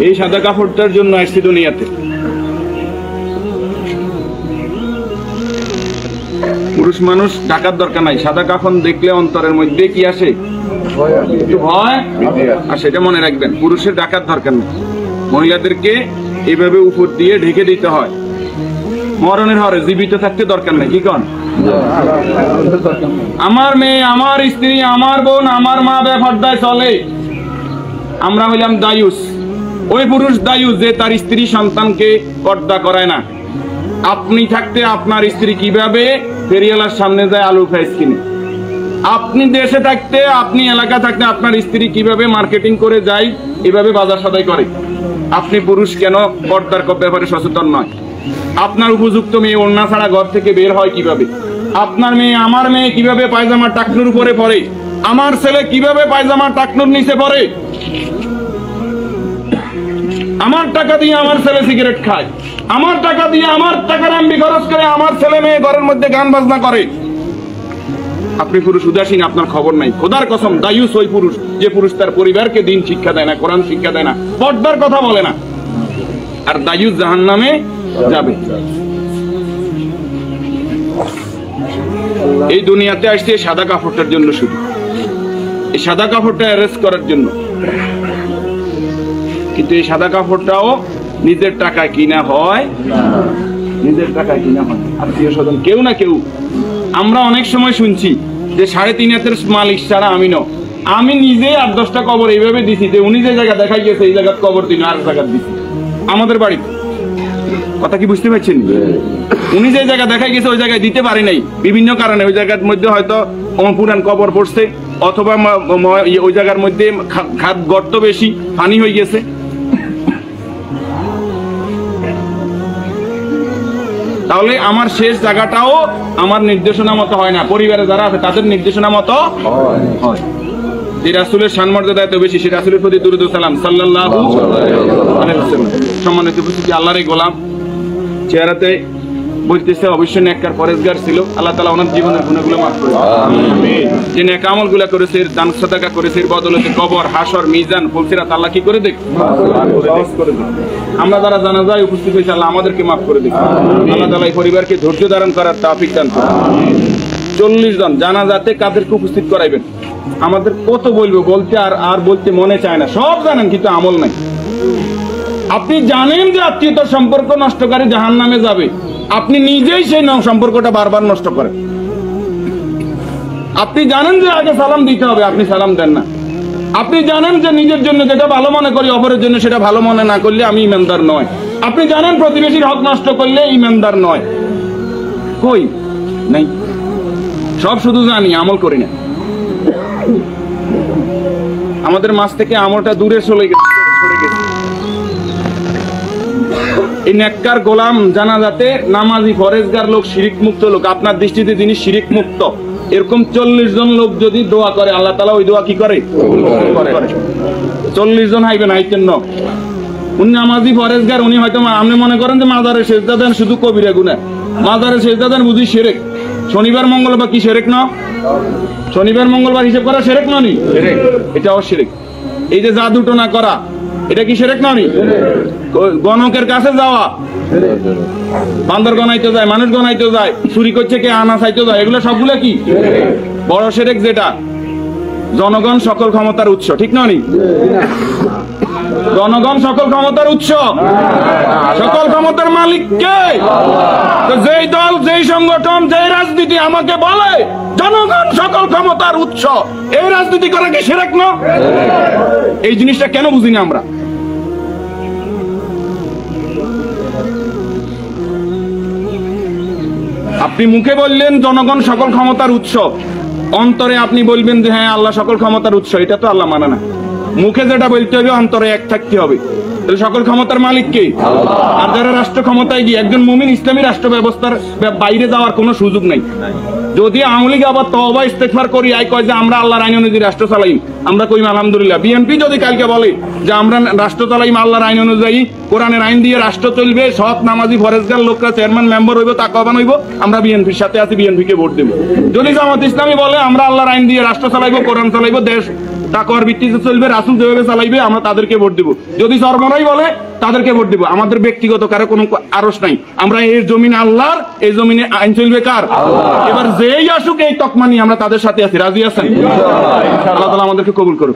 এই সাদা কাপড়টার জন্য আসছি দুনিয়াতে। পুরুষ মানুষ ঢাকার দরকার নাই, সাদা কাফন দেখলে অন্তরের মধ্যে কি আসে? একটু ভয়। আর সেটা মনে রাখবেন, পুরুষের ঢাকার দরকার নেই, মহিলাদেরকে এইভাবে উপর দিয়ে ঢেকে দিতে হয়। মরণের হরে জীবিত থাকতে দরকার নেই। কি কন? আমার মেয়ে, আমার স্ত্রী, আমার বোন, আমার মা বেপরদায় চলে, আমরা হইলাম দায়ুস। ওই পুরুষ দায়ুস যে তার স্ত্রী সন্তানকে পর্দা করায় না। আপনি থাকতে আপনার স্ত্রী কিভাবে ফেরিওয়ালার সামনে যায় আলু ফ্রাইস কিনে? আপনি দেশে থাকতে, আপনি এলাকা থাকতে আপনার স্ত্রী কিভাবে মার্কেটিং করে যায়, এভাবে বাজার সদাই করে? আপনি পুরুষ কেন পর্দার ব্যাপারে সচেতন নয়? আপনার উপযুক্ত মেয়ে ওড়না ছাড়া ঘর থেকে বের হয় কিভাবে? আপনার মেয়ে, আমার মেয়ে কিভাবে পায়জামা টাকনুর উপরে পড়ে? আমার ছেলে কিভাবে পায়জামা টাকনুর নিচে পড়ে? আমার টাকা দিয়ে আমার ছেলে সিগারেট খায়, আমার টাকা দিয়ে আমার টাকার এমবি খরচ করে আমার ছেলে মেয়ে ঘরের মধ্যে গান বাজনা করে। আপনি পুরুষ উদাসীন, আপনার খবর নাই। খোদার কসম, দায়ুস ওই পুরুষ যে পুরুষ তার পরিবারকে দিন শিক্ষা দেয় না, কোরআন শিক্ষা দেয় না, পর্দার কথা বলে না। আর দায়ুস জাহান্নামে যাবে। এই দুনিয়াতে আসছে সাদা কাপড়টার জন্য, শুধু এই সাদা কাপড়টা অ্যারেস্ট করার জন্য। কিন্তু এই সাদা কাপড়টাও নিজের টাকায় কিনা হয়, নিজের টাকায় কিনা হয়। আত্মীয় স্বজন কেউ না কেউ, আমরা অনেক সময় শুনছি যে 3.5 হাতের মালিক ছাড়া আমি ন। আমি নিজে 8-10টা কবর এইভাবে দিছি যে উনি যে জায়গা দেখাই গেছে এই জায়গার কবর দিন আর জায়গা দিছি আমাদের বাড়িতে। কথা কি বুঝতে পারছেন? উনি যে জায়গা দেখাই গেছে ওই জায়গায় দিতে পারি নাই বিভিন্ন কারণে। ওই জায়গার মধ্যে হয়তো পুরান কবর পড়ছে, অথবা ওই জায়গার মধ্যে খাদ গর্ত বেশি, পানি হয়ে গেছে। তাহলে আমার শেষ জায়গাটাও আমার নির্দেশনা মতো হয় না, পরিবারে যারা আছে তাদের নির্দেশনা মতো হয়। যে রাসূলের শানমর্যাদা এত বেশি, সে রাসূলের প্রতি দুরূদ ও সালাম সাল্লাল্লাহু আলাইহি ওয়াসাল্লাম। সম্মানিত উপস্থিতি, আল্লাহরই গোলাম চেহারাতে বলতেছে অবশ্যই নেককার পরেজগার ছিল। আল্লাহ তাআলা ওনার জীবনের গুনাহগুলো মাফ করে দেন, আমিন। যে নেক আমলগুলো করেছে, দান সাদাকা করেছে, এর বদৌলতে কবর, হাসর, মিজান, ফুলসিরাত আল্লাহ কি করে দেখ, সহজ করে দেন। আমরা যারা জানাজায় উপস্থিত হয়েছে আল্লাহ আমাদেরকে মাফ করে দেন। আল্লাহ তাআলা এই পরিবারকে ধৈর্য ধারণ করার তৌফিক দান করুন। 40 জন জানাজাতে কাদেরকে উপস্থিত করাইবেন? আমাদের কত বলবো, বলতে আর বলতে মনে চায় না। সব জানেন কিন্তু আমল নাই। আপনি জানেন যে আত্মীয়তার সম্পর্ক নষ্টকারী জাহান্নামে যাবে, আপনি নিজেই সেই সম্পর্কটা বারবার নষ্ট করেন। আপনি জানেন যে আগে সালাম দিতে হবে, আপনি সালাম দেন না। আপনি জানেন যে নিজের জন্য যেটা ভালো মনে করি অপরের জন্য সেটা ভালো মনে না করলে আমি ইমানদার নয়। আপনি জানেন প্রতিবেশীর হক নষ্ট করলে ইমানদার নয়। কই নাই, সব শুধু জানি, আমল করি না। আমাদের মাঝ থেকে আমলটা দূরে সরে গেছে। এই নেককার গোলাম জানাজাতে নামাজি পরেজগার লোক, শিরিক মুক্ত লোক, আপনার দৃষ্টিতে যিনি শিরিক মুক্ত, এরকম 40 জন লোক যদি দোয়া করে আল্লাহ তাআলা ওই দোয়া কি করে? 40 জন হাইবেন, হাইতেন ন। উনি নামাজি পরেজগার, উনি হয়তো আপনি মনে করেন যে মাজারে সেজদা দেন শুধু কবিরা গুনাহ, মাজারে সেজদা দেন বুঝি শিরক। শনিবার মঙ্গলবার কি শিরক না? শনিবার মঙ্গলবার হিসাব করা শিরক না? নি এটাও শিরক। এই যে জাদু টোনা করা, এটা কি শিরক না? নি গণকের কাছে যাওয়া, বান্দর গনাইতে যায়, মানুষ গনাইতে যায়, চুরি করছে কে, আনা চাইতে যায়, এগুলো সবগুলো কি বড় শিরক। যেটা জনগণ সকল ক্ষমতার উৎস, ঠিক না? নি জনগণ সকল ক্ষমতার উৎস, সকল ক্ষমতার মালিক কে? তো যেই দল, যেই সংগঠন, যেই রাজনীতি আমাকে বলে জনগণ সকল ক্ষমতার উৎস, এই রাজনীতি করা কি শিরক না? এই জিনিসটা কেন বুঝি না আমরা? আপনি মুখে বললেন জনগণ সকল ক্ষমতার উৎস, অন্তরে আপনি বলবেন যে হ্যাঁ আল্লাহ সকল ক্ষমতার উৎস, এটা তো আল্লাহ মানে না। মুখে যেটা বলতে হবে অন্তরে এক থাকতে হবে। তাহলে সকল ক্ষমতার মালিক কে? আর যারা রাষ্ট্র ক্ষমতায় গিয়ে, একজন মুমিন ইসলামী রাষ্ট্র ব্যবস্থার বাইরে যাওয়ার কোনো সুযোগ নাই। যদি আওয়ামী লীগ আবার তওবা ইস্তেগফার করি আই কয় যে আমরা আল্লাহর আইন অনুযায়ী রাষ্ট্র চালাই, আমরা কইম আলহামদুলিল্লাহ। বিএনপি যদি কালকে বলে যে আমরা রাষ্ট্র চালাইম আল্লাহর আইন অনুযায়ী, কোরআনের আইন দিয়ে রাষ্ট্র চলবে, সৎ নামাজি ফরেজগার লোকরা চেয়ারম্যান মেম্বার হইব, তাকওয়াবান হইব, আমরা বিএনপির সাথে আছি, বিএনপিকে ভোট দেব। যদি জামাত ইসলামী বলে আমরা আল্লাহর আইন দিয়ে রাষ্ট্র চালাইবো, কোরআন চালাইবো, দেশ তাকওয়ার ভিত্তিতে চলবে, রাসূল যেভাবে চালাইবে আমরা তাদেরকে ভোট দিব। যদি চরমরাই বলে তাদেরকে ভোট দিব। আমাদের ব্যক্তিগত কারো কোনো আরস নাই। আমরা এই জমিনে আল্লাহর, এই জমিনে আইন চলবে কার? এবার যেই আসুক এই তকমা নিয়ে আমরা তাদের সাথে আছি। রাজি আছেন? আল্লাহ তাআলা আমাদেরকে কবুল করুন।